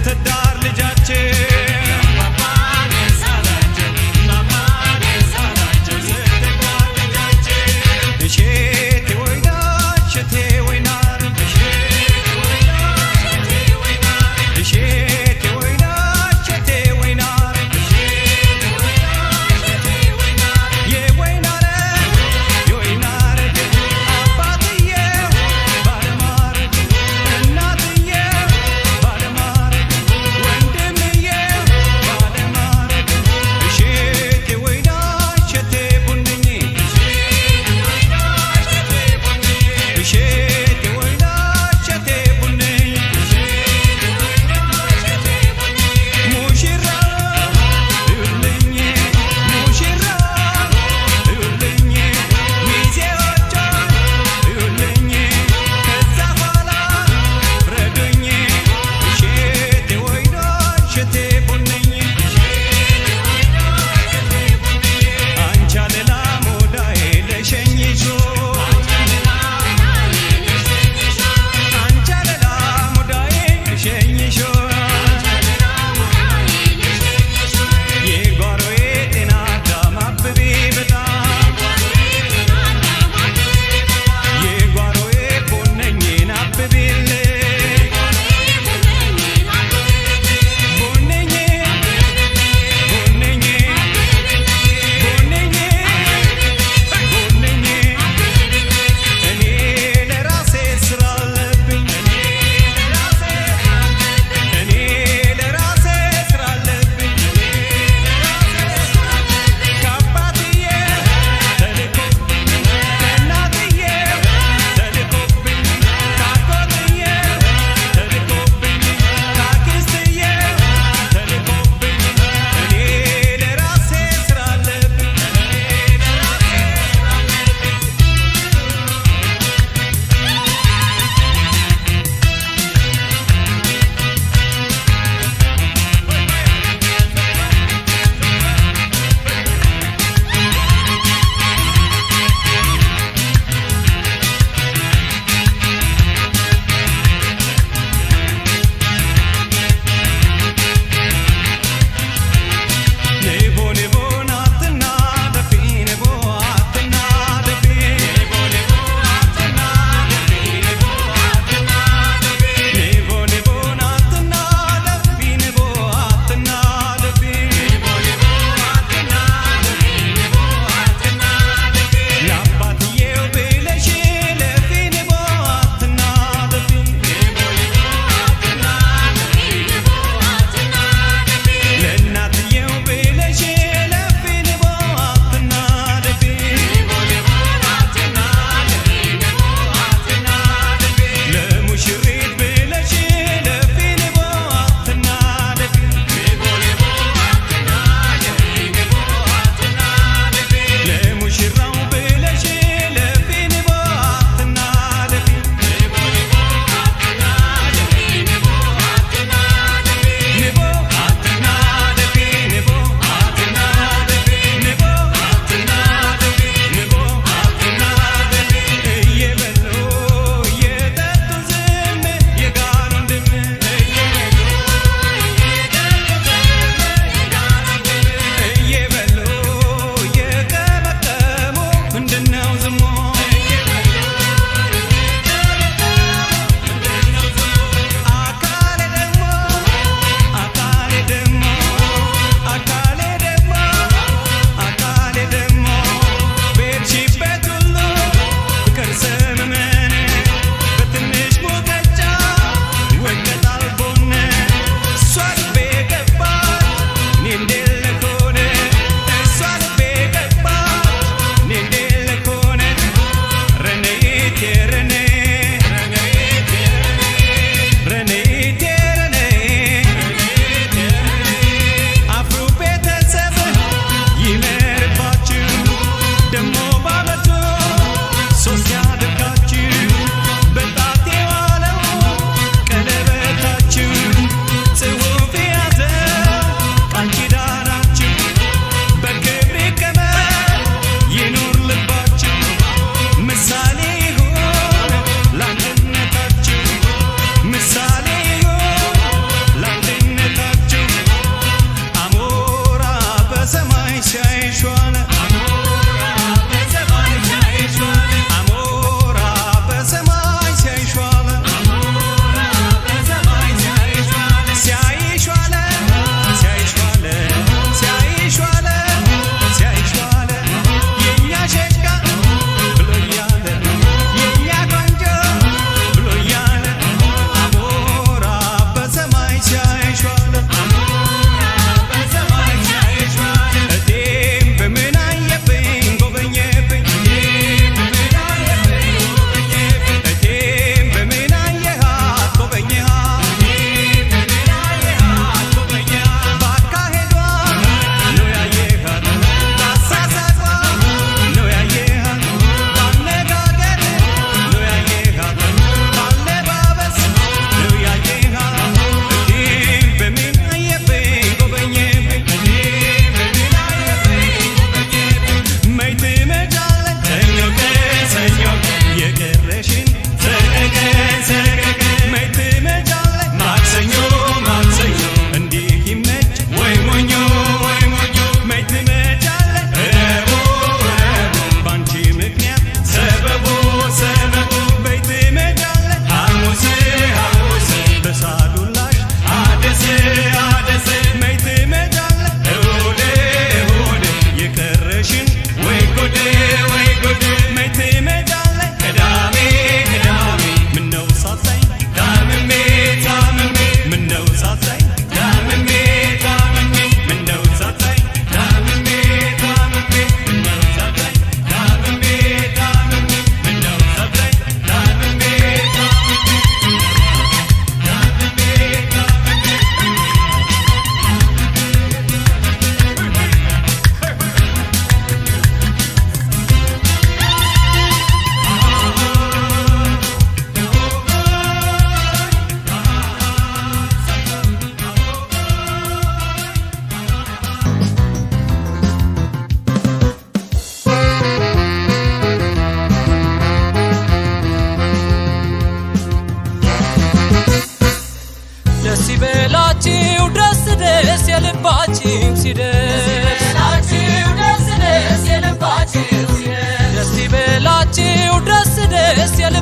ትዳር ልጃችን እሸቴ ወይና እሸቴ ወይና እሸቴ ወይና እሸቴ ወይና Yeah.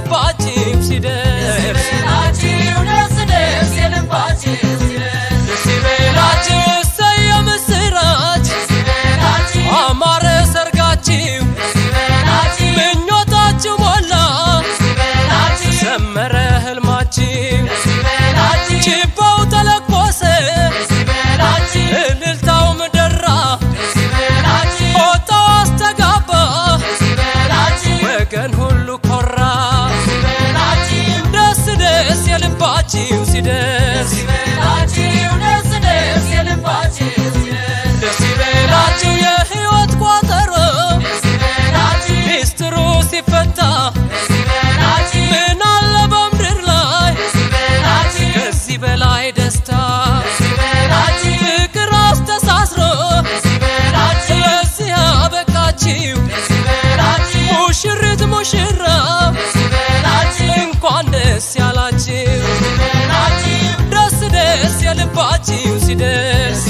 የልባችሁ ሲደርስ ደስ ይበላችሁ እሰይ የምስራች አማረ ሰርጋችሁ ምኞታችሁ ሞላ ሰመረ ህልማችሁ ችቦው ተለኮሰ እልልታው ምደራ ሆታው አስተጋባ ወገን ሁሉ ኮራ ደስ ደስ የልባችሁ ሲደርስ ደስ ይበላችሁ የሕይወት ቋጠሮ ሚስጥሩ ሲፈታ ምን አለ በምድር ላይ ከዚህ በላይ ደስታ ፍቅር አስተሳስሮ ለዚህ አበቃችሁ ሙሽሪት ሙሽራው እንኳን ደስ ያላችሁ ደስ ደስ የልባችሁ ሲደርስ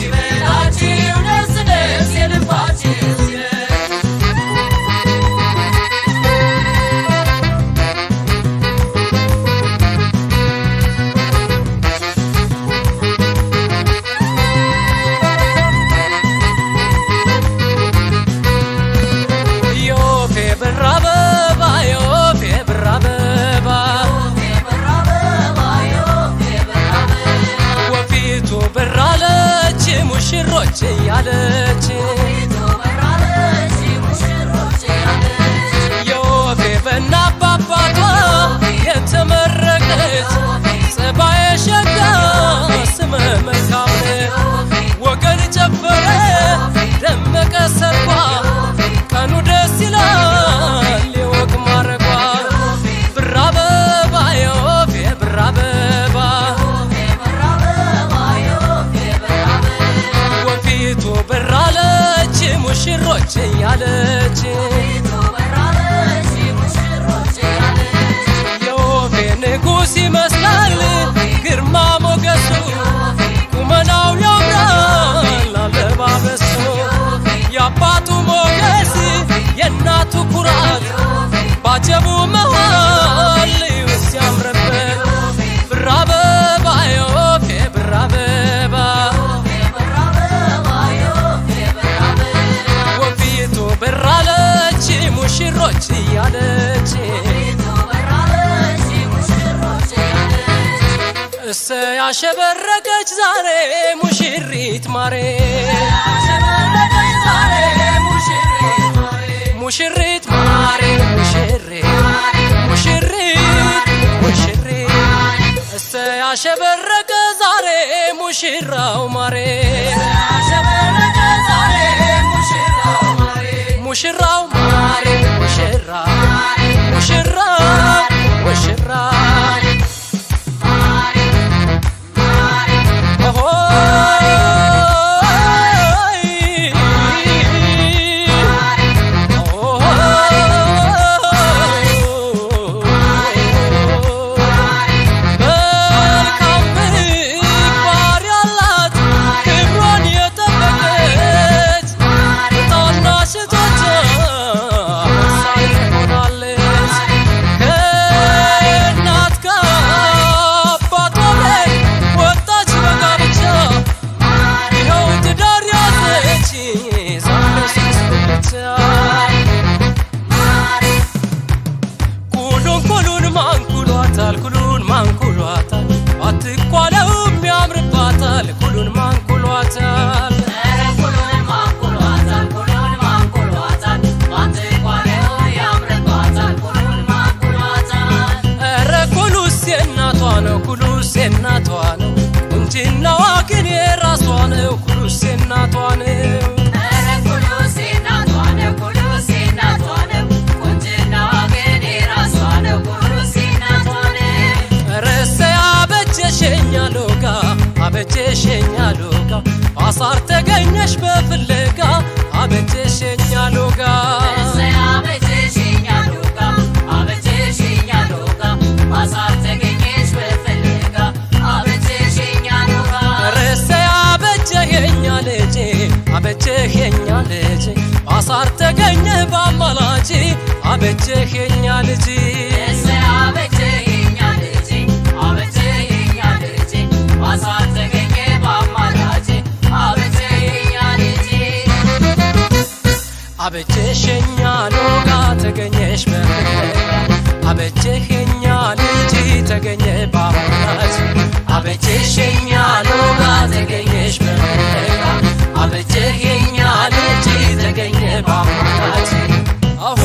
ሙሽሮች እያለች የወፌ በእናት በአባቷ የተመረቀች ጸባየ ሸጋ ስመ መልካም ወገን ጨፈረ ደመቀ ሰርጓ ቀኑ ደስ ይላል የወግ ማረጓ ብር አበባ የወፌ ብር አበባ በራለች ሙሽሮች እያለች የወፌ ንጉሥ ይመስላል ግርማ ሞገሱ ቁመናው ያምራል አለባበሱ የአባቱ ሞገስ የእናቱ ኩራት ባጀቡ መሃል ውስጥ ያምረበት ብር አበባ የወፌ ብር አበባ በራለች ሙሽሮች እያለች እሰይ ያሸበረቀች ዛሬ ሙሽሪት ማሬ ሙሽሪት ማሬ ሙሽሪት እሰይ ያሸበረቀ ዛሬ ሙሽራው ማሬ ሙሽራው ማሬ ሙሽራ ሙሽራ ሙሽራ ኩሉን ማንኩሏታል አትኳለውም ያምርባታል ኩሉን ማንኩሏታል ኧረ ኩሉስ የእናቷ ነው ኩሉስ የእናቷ ነው ቁንጅናዋ ግን የራሷ ነው ኩሉስ የእናቷ ነው አበጀሸኛ ሎጋ አሳር ተገኘሽ በፍለጋ አበጀሸኛ ሎጋ አሳር ተገኘሽ በፍለጋ አበጀሸኛ ሎጋ ረሰ አበጀኸኛ ልጄ አበጀኸኛ ልጄ አሳር ተገኘ ባማላጄ አበጀኸኛ ልጄ አበጀሸኛ ሎጋ ተገኘሽ በፍቅር አበጀኸኛ ልጅ ተገኘ ባማት አበጀሸኛ ሎጋ ተገኘሽ በፍቅር አበጀኸኛ ልጅ ተገኘ ባማት አሆ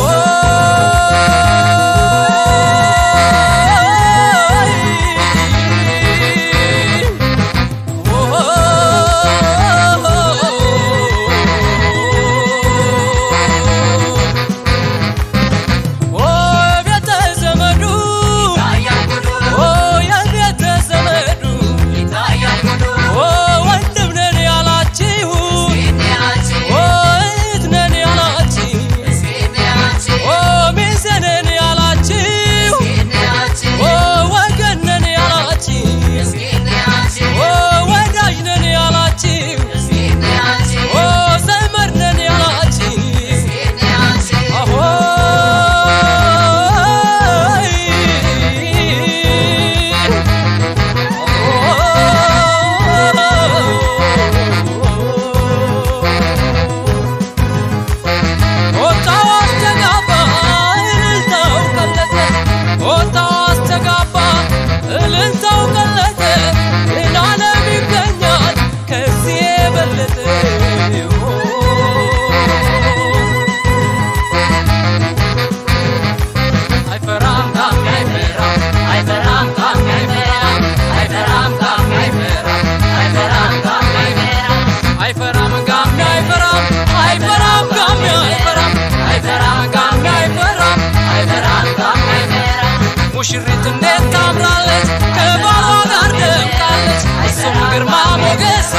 ሙሽሪት እንዴት ታምራለች ከባሏ ጋር ደምቃለች እሱም ግርማ ሞገሱ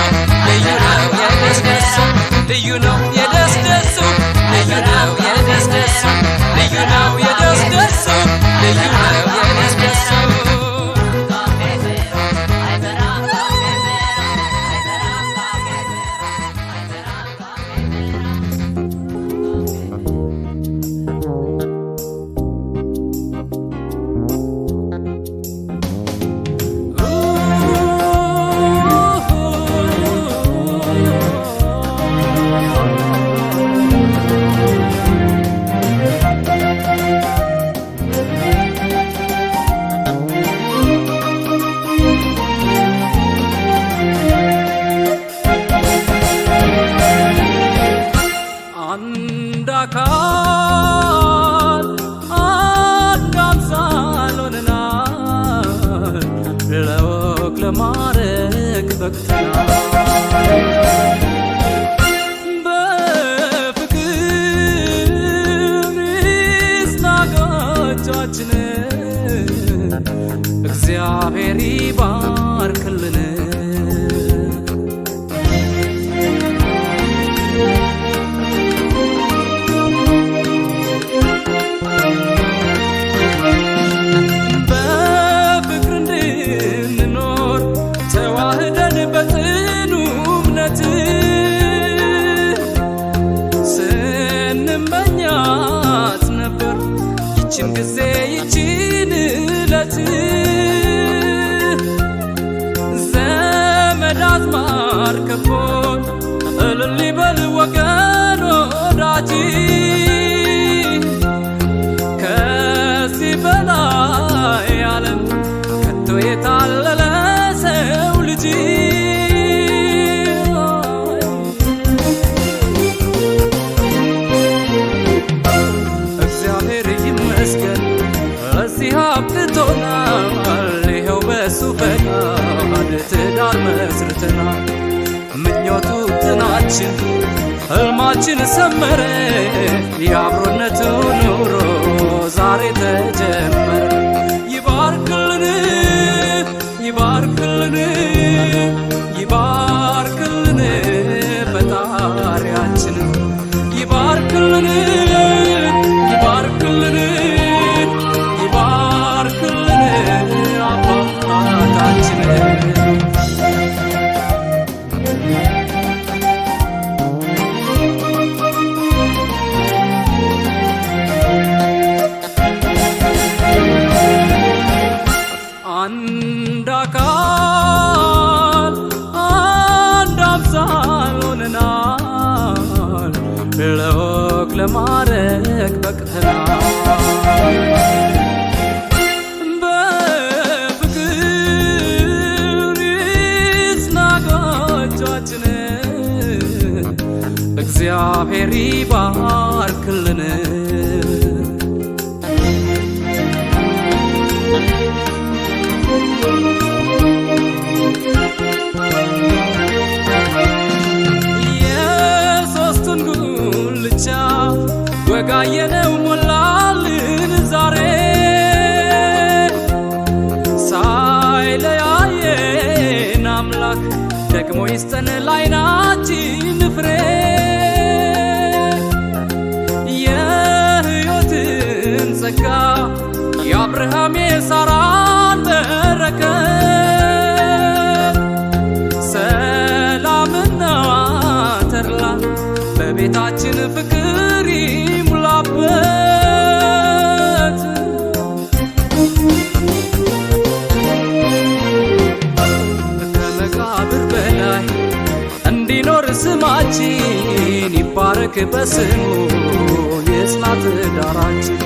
ልዩ ነው የደስደሱ ልዩ ነው የደስደሱ ልዩ ነው የደስደሱ ልዩ ነው የደስደሱ ልዩ ነው የደስደሱ አካል አንድ አምሳል ሆነናል ለወግ ለማዕረግ በቅተናል በፍቅር ይስናጋጃችን እግዚአብሔር ይባርክልን ስንመኛት ነበር ይችን ጊዜ ይችን እለት ዘመድ አዝማድ ከቦን እልል ይበል ወገን ወዳጅ ከዚህ በላይ ዓለም ከቶ የታለለ ሰው ልጅ አብቅቶናል ይኸው በሱ ፈቃድ ትዳር መስርተናል ምኞቱ ጥናችን ሕልማችን ሰመረ የአብሮነቱ ኑሮ ዛሬ ተጀመረ ይባርክልን ይባርክልን ይባርክልን ፈጣሪያችን ይባርክልን ይባርክልን እግዚአብሔር ይባርክልን የሶስቱን ጉልቻ ወጋየነው ሞላልን ዛሬ ሳይለያየን አምላክ ደግሞ ይስጠን ላይናችን ፍሬ ጸጋ የአብርሃም የሳራን በረከት ሰላምና ተድላ በቤታችን ፍቅር ይሙላበት ከመቃብር በላይ እንዲኖር ስማችን ይባረክ በስሙ የጽናት ዳራችን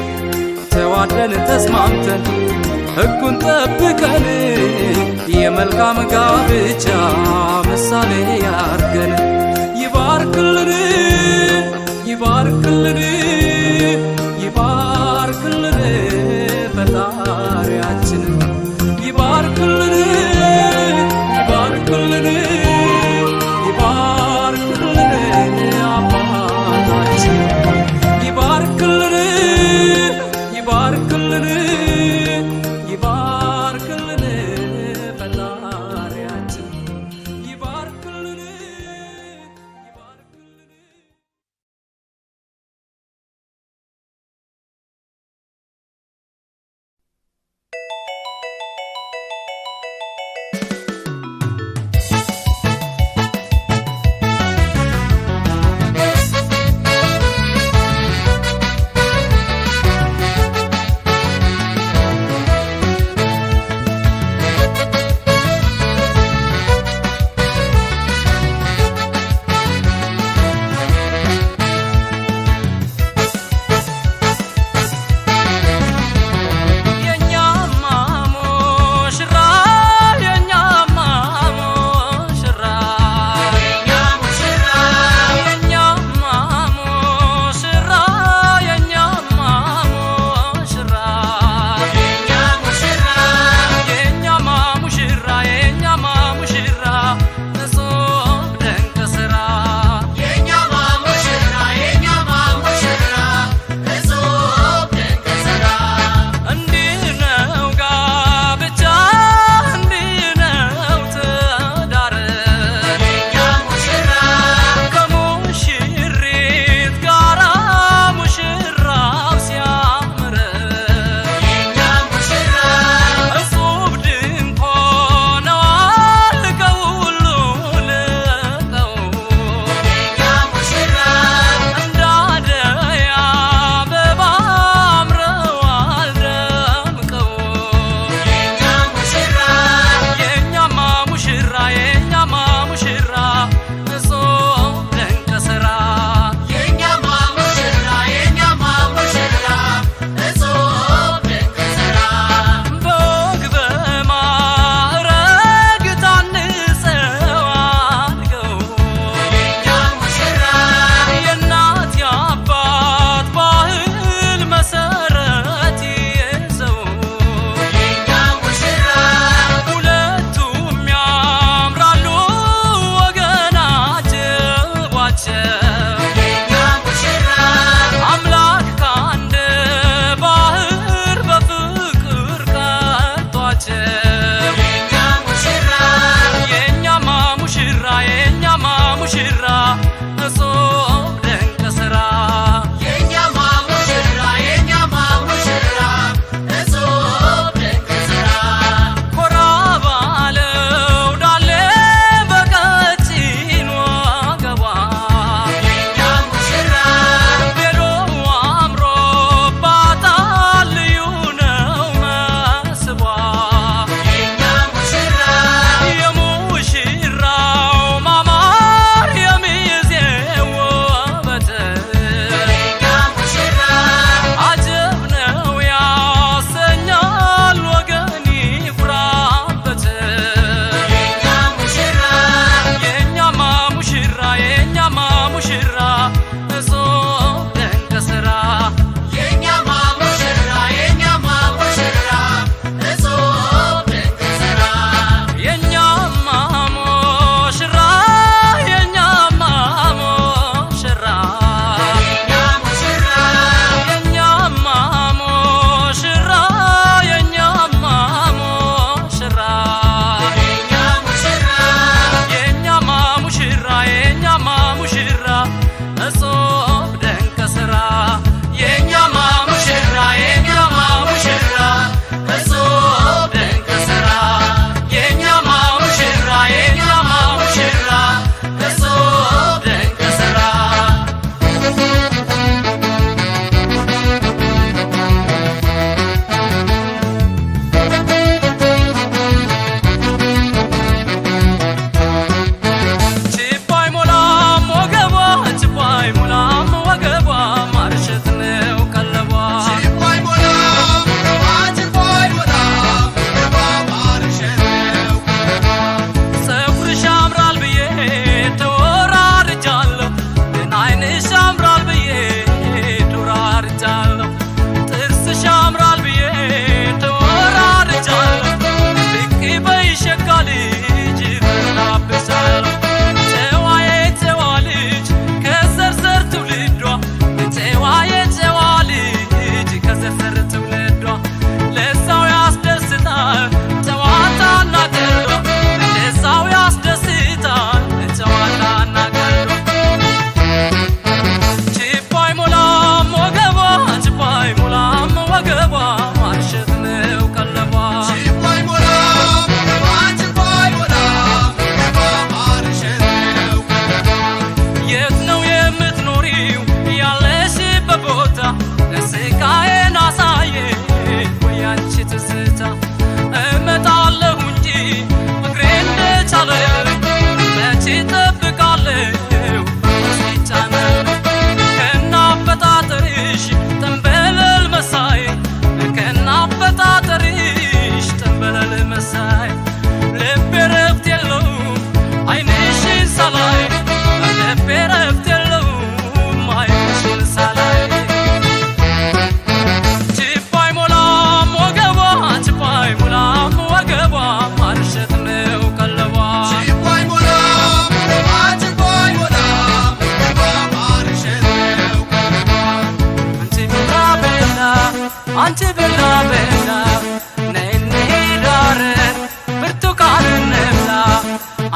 ተዋደን ተስማምተን ሕጉን ጠብቀን የመልካም ጋብቻ ምሳሌ ያርገን ይባርክልን ይባርክልን ይባርክልን ፈጣሪያችን ይባርክልን ይባርክልን ይባርክልን አባታችን ይባርክልን ይባርክልን ይባርክልን ፈጣሪያችን ይባርክልን ይባርክልን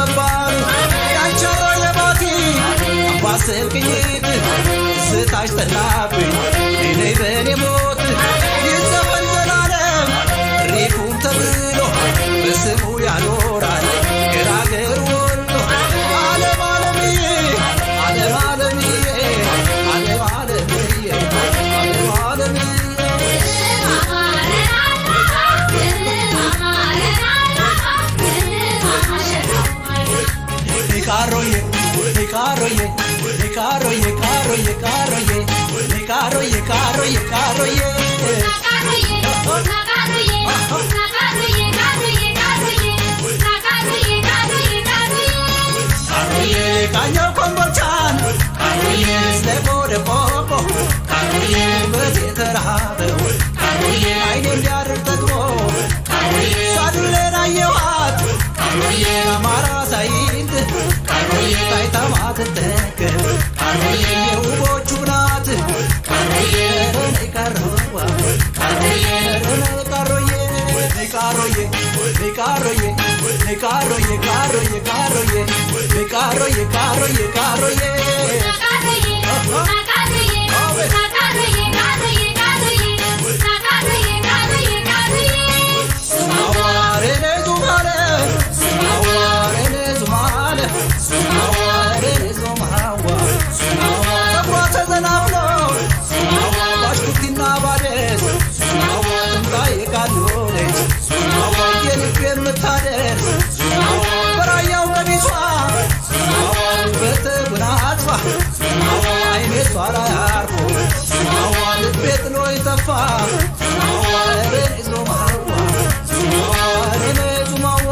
መባል ያንቸሮ የባቲ አምባሰል ቅኝት ስታሽ ጠላብኝ ነይ በኔ ሞት ይዘፈን ዘላለም ሪኩም ተብሎ በስሙ ያኖራል ገራገር ወሎ ዓለም ዓለምዬ ዓለም ዓለምዬ ዓለም ዓለምዬ ዓለም ዓለምዬ ካሮዬ ካሮዬ ካሮዬ ካሮዬ ካሮዬ ካሮዬ ካሮዬ ካሮዬ ካኛው ኮምቦልቻን ካሮዬ ስለጎደ ቆቦ ካሮዬ በተራበው ካሮዬ አይኔ እንዲያድር ጠግቦ ካሮዬ ሳዱሌን አየኋት ካሮዬ አማራ ሳይንት ካሮዬ ታይታ ማትጠገብ ካሮዬ የውቦቹ ናት ካሮዬ ረኔ ካሮዋ ካሮዬ ረኔ ካሮዬ ካሮዬ ካሮዬ ካሮዬ ካሮዬ ካሮዬ ካሮዬ ካሮዬ ካሮዬ የምታደርስ በራያው ቀሚሷ በተጉናጽፋ አይኔቷ ላይ አርፎ ልቤ ጥሎ ይጠፋ ረኔዞ ማዋ ረኔዞ ማዋ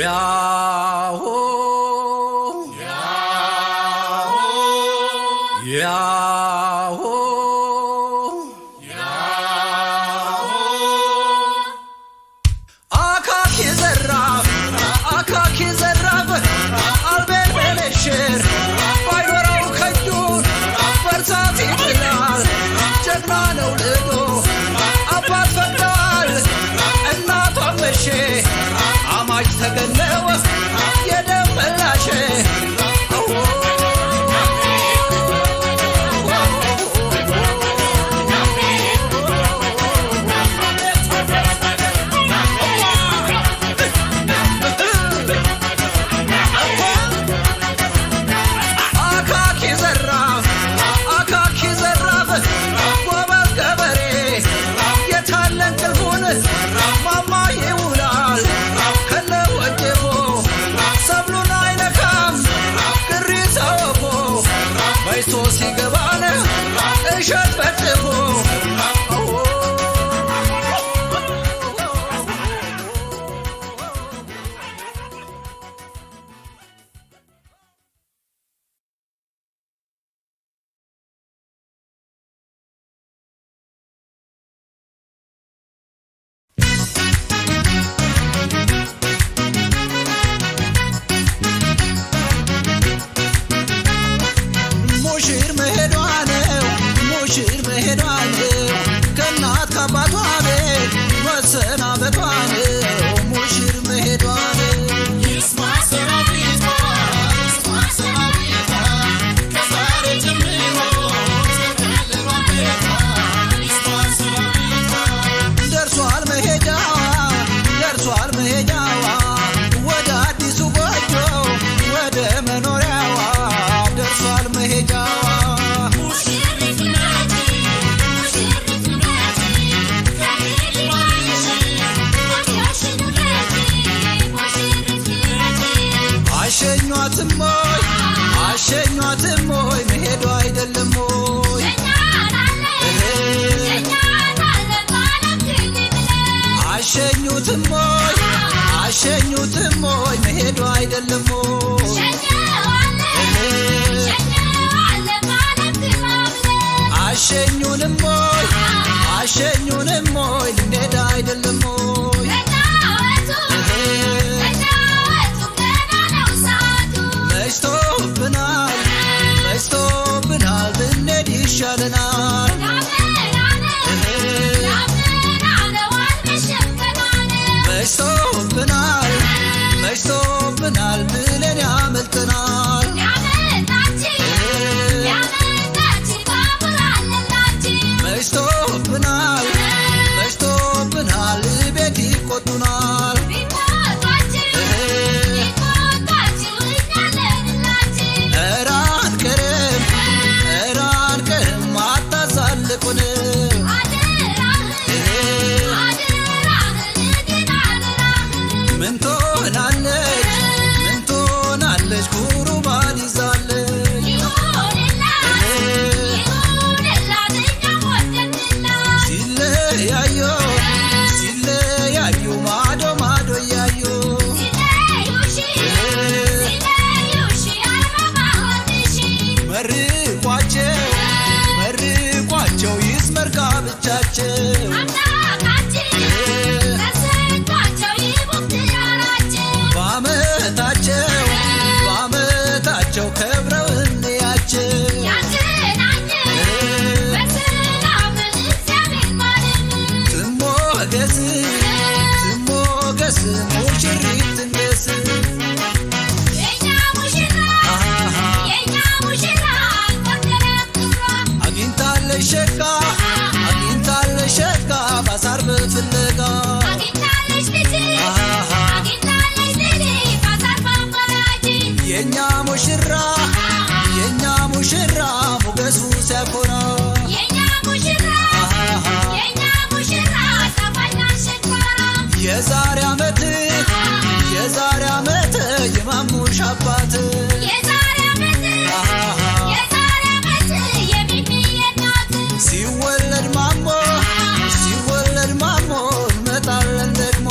ያሆ ያሆ አካኪ ዘራፍ አካኪ ዘራፍ አልቤል በለሽር ባይኖረው ከጁን በርሳት ይጥላል ጀግና ነው ልዶ አባት ፈቅደዋል እናቷን መሼ አማች ተገነወ የደም መላሼ ሲገባነ እሸት ፈጥፎ ከእናት ከአባቷ ቤት መሰናበቷ ነው ሙሽር መሄዷ ነው ደርሷል መሄጃዋ ደርሷል መሄጃዋ ወደ አዲሱ ጎጆ ወደ መኖሪያዋ ደርሷል መሄጃዋ አሸኟትም ሆይ መሄዱ አይደለም ሆይ አሸኙትም ሆይ መሄዱ አይደለም ሆይ አሸኙንም ሆይ ልንሄድ አይደለም ሆይ መሽቶብናል ብንሄድ ይሻለናል መሽቶብናል ብለን ያመልጠናል መሽቶብናል ቤት ይቆጡናል ምን ትሆናለች ጉሩባን ይዛለች ሲለያዩ ማዶ ማዶ እያዩ መርቋቸው ይስመር ጋብቻቸው በዓመታቸው ከብረው እንያቸው ትሞገስ ሙሽሪት ትንገስ አግኝታለች ሸጋ ባሳር በፍለጋ የኛ ሙሽራ ሞገሱ ሲያኮራ የዛሬ ዓመት የማሙሽ አባት ሲወለድ ማሞ እንመጣለን ደግሞ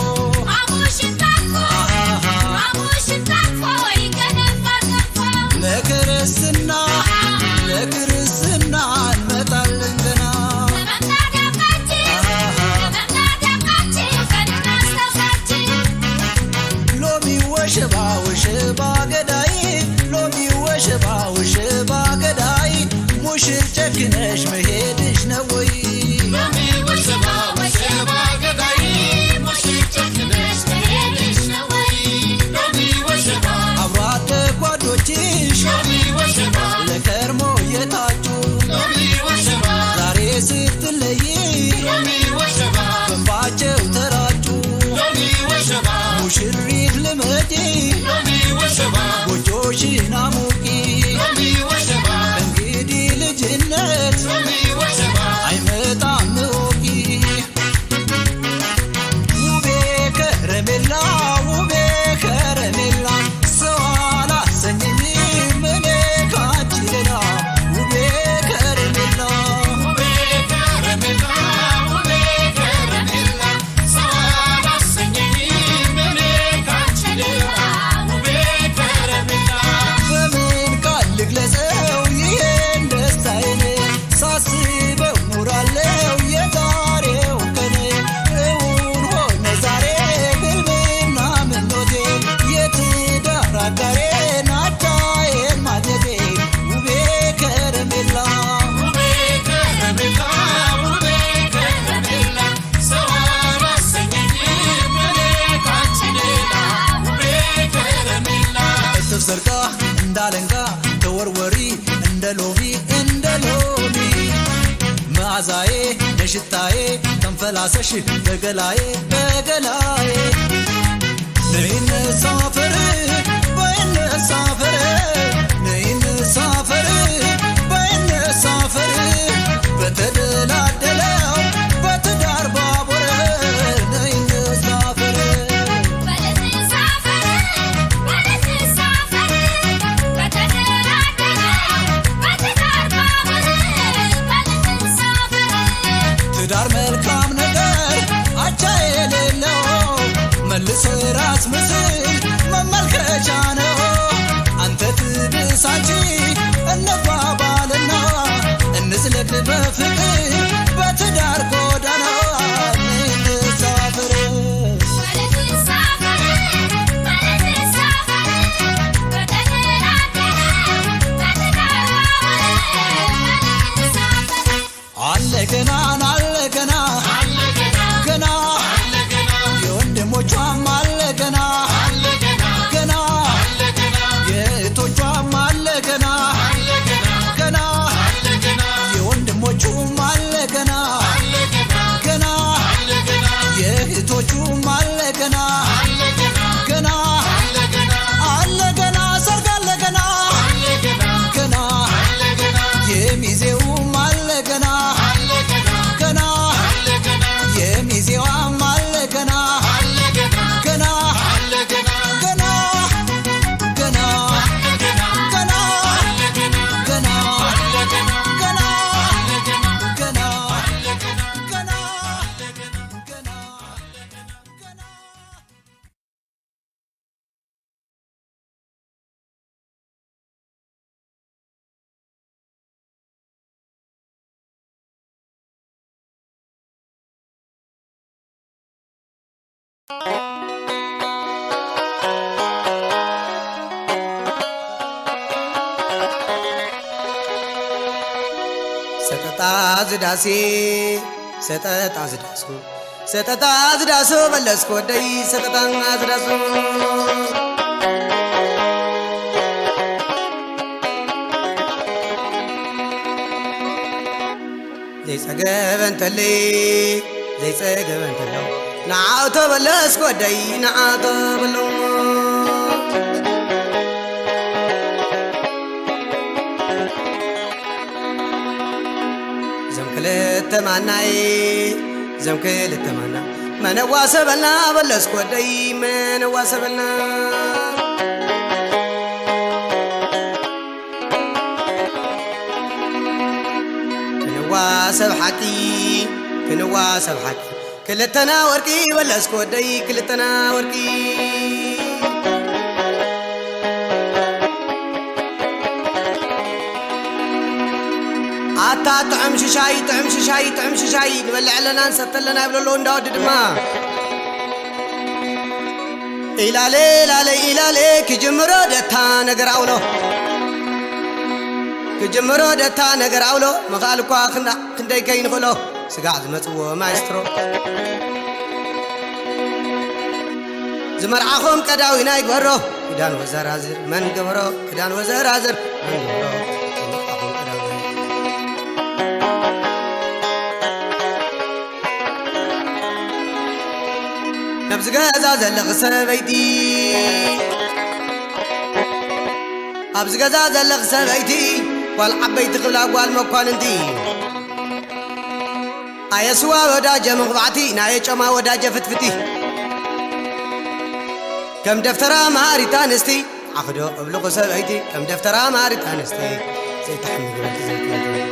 ላፈላሰሽ በገላዬ በገላዬ ነይን ሳፈር በይን ሳፈር ነይን ሳፈር በይን ሳፈር በተደላደለው በትዳር ባቡር ነይን ሳፈር ትዳር መልካም ነገር አቻ የሌለው መልስ ራስ ምስል መመልከቻ ነው አንተ ትብስ አንቺ እንባባልና እንዝለቅ በፍቅር በትዳር ጎዳና እንሳፈር አለ ገና አለ ገና ገና የወንድሞቿም አለ ገና ገና የእህቶቿም አለ ገና ገና የወንድሞቹም አለ ገና ገና የእህቶቹም አለ ገና ገና አለ ገና ሰርግ አለ ገና ገና የሚዜውም አለ ገና ገና የሚዜዋም አለ ገና ገና ገና ገና ገና ገና ገና ሰጠጣ ዝዳሴ ሰጠጣ ዝዳሱ ሰጠጣ ዝዳሱ በለስኮ ወደይ ሰጠጣ ዝዳሱ ዘይጸገበንተሌ ዘይጸገበንተለው نعاوت بلس ودي نعاوت بلو زمكل التماناي زمكل التمانا ما نواسبلنا بلس ودي ما نواسبلنا كنواسب حكي كنواسب حكي كلتنا ورقي ولا اسكودي كلتنا ورقي عطا طعم ششاي طعم ششاي طعم ششاي نبلع لنا نسط لنا يبلو نداود دما إلالي كجمرو دتا نقراولو كجمرو دتا نقراولو مخالكو خندي كاين خلو سقاع زمتو مايسترو زمرعاهم قداوينا يقبرو كدان وزرازر من قبرو كدان وزرازر من قبرو نبز غزا زلق سبيتي أبز غزا زلق سبيتي والعبيت قبل والمكان انتي أيسوا وداجة مغبعتي نايجما وداجة فتفتي كم دفترا ماري تانستي أخدو أبلغ سبيتي كم دفترا ماري تانستي زي تحمي قبلتي زي تحمي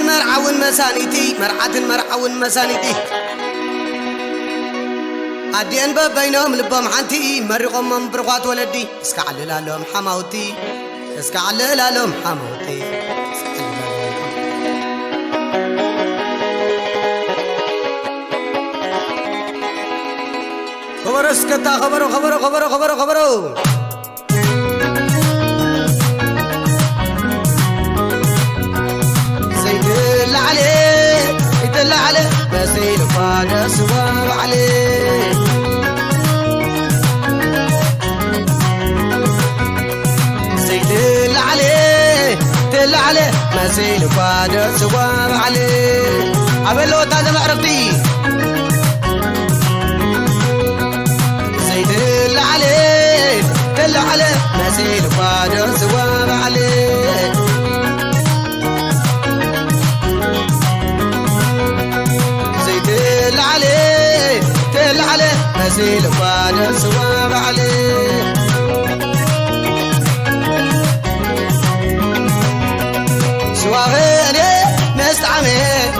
مرعون مسانيتي مرعون مسانيتي أدين بينهم لبهم حنتي مرقهم من برقات ولدي اسكعل لهم حماوتي اسكعل لهم حماوتي خبر اسكتا خبرو يدل عليه بسيل فانا سواب عليه يدل عليه عليه مسيل قادر سواب عليه عبلو تاج معرفتي زيد عليه دل عليه مسيل قادر سواب عليه زيد عليه دل عليه مسيل قادر سواب عليه سواغيني مستعمل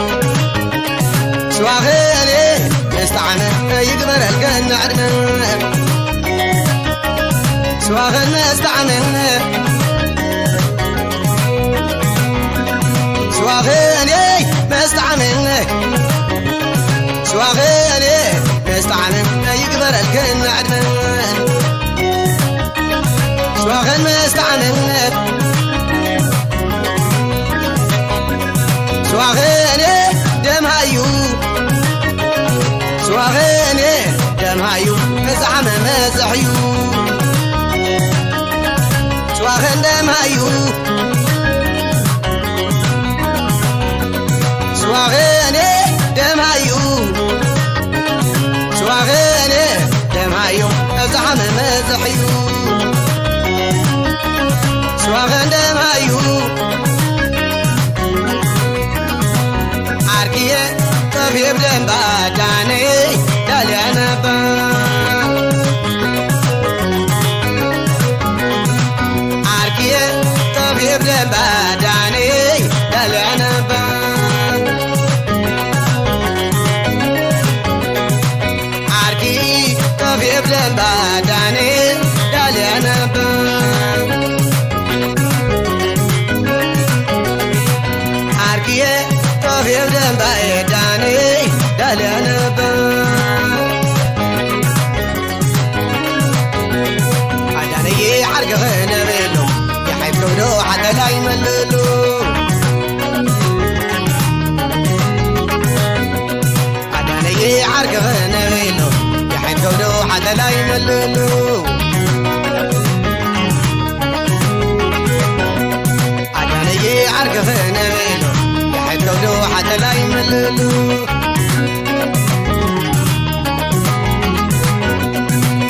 سواغيني مستعمل يقبر الجنة عدنا سواغن مستعمل سواغيني مستعمل سواغيني مستعمل يقبر الجنة عدنا سواغن مستعمل سواغيني دم هايو سواغيني دم هايو مزعم مزحيو سواغين دم هايو سواغيني دم هايو سواغيني دم هايو مزعم مزحيو سواغين دم هايو عركية طبيب لمباداني داليانا با عركية طبيب لمباداني داليانا با عركي طبيب لمباداني داليانا با عركية طبيب لمباداني داليانا با عداني عرقه نبيلو يحيب كودو حتى لا يمللو عداني عرقه نبيلو يحيب كودو حتى لا يمللو عداني عرقه نبيلو يحيب كودو حتى لا يمللو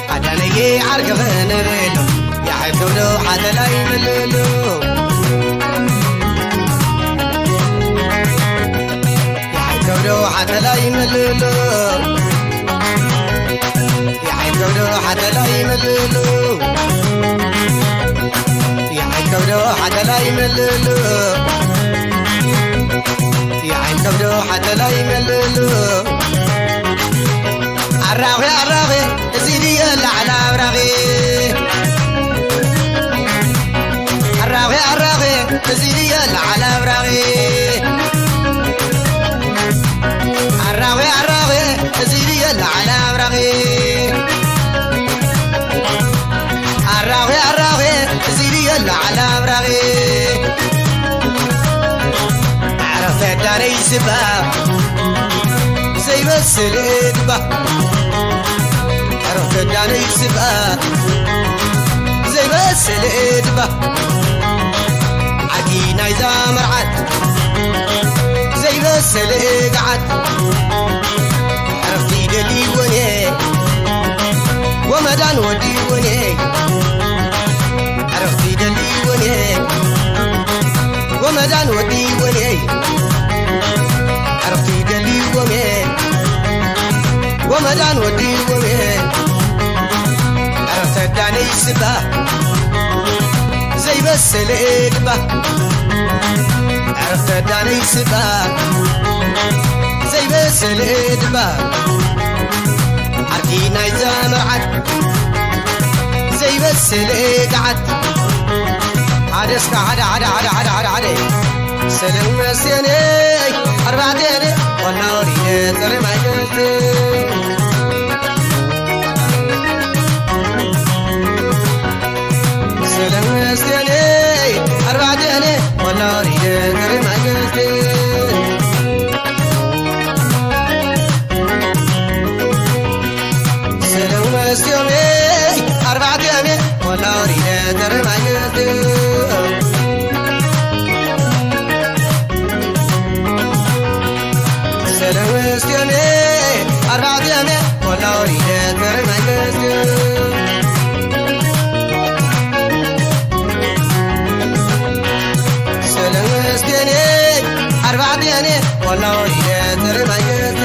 عداني عرقه نبيلو يحيب كودو حتى لا يمللو يحيب كودو حتى لا يمللو يحيب كودو حتى لا يمللو يحيب كودو حتى لا يمللو يحيب كودو حتى لا يمللو الراغي الراغي زيدي على براغي الراغي الراغي زيدي على براغي الراغي الراغي زيدي على براغي الراغي الراغي زيدي على براغي عرفت داري سبا زي بس الإدبا عرفت داري سبا زي بس الإدبا عقينا إذا مرعت زي بس الإقعد عرفتي دلي وني ومدان ودي وني عرفتي دلي وني ومدان ودي وني عرفتي دلي وني ومدان ودي وني عرفت داني سبا زي بس الإقبا عرفت داني سبا زي بس الإدبا عركينا إذا مرعد زي بس الإقعد عدسك عدا عدا عدا عدا عدا عدا سلم سيني أربعتين والنوري ترى ما سلم سيني أربعتين والنوري ترى ما سلم سيني أربعتين والنوري ترى ما مسكني والله وريدة رميت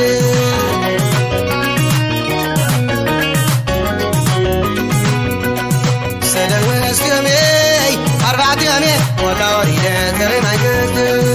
سلام مسكني أربعة يومي والله وريدة رميت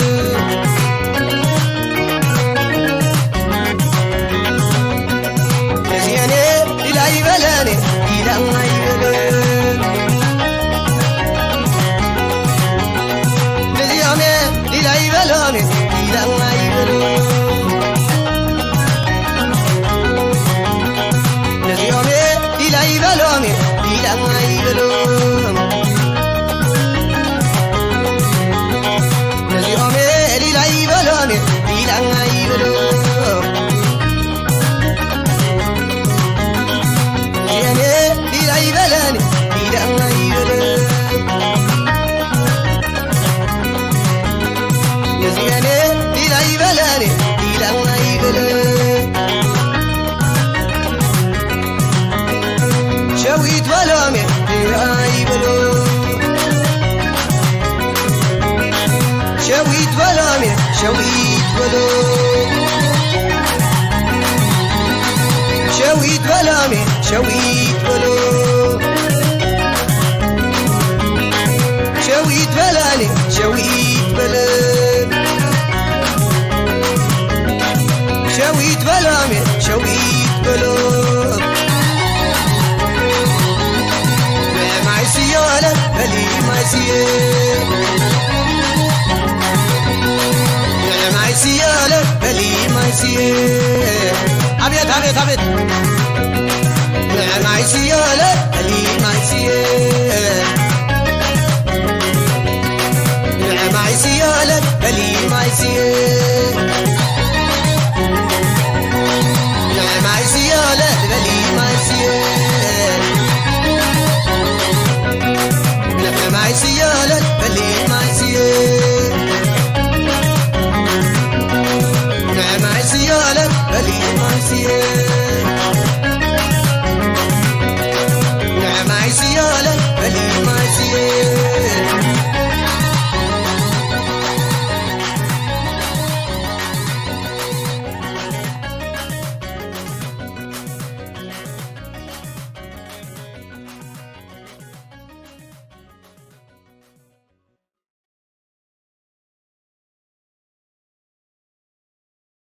شويت ولامي يبلو شويت ولامي شويت ولو شويت ولامي شويت ولو شويت بلاني شويت بلان شويت بلامي شويت بلو ما يسيالة بلي ما يسيال ما يسيالة بلي ما يسيال أبيض أبيض أبيض ما يسيالة بلي ما يسيال ما يسيالة بلي ما يسيال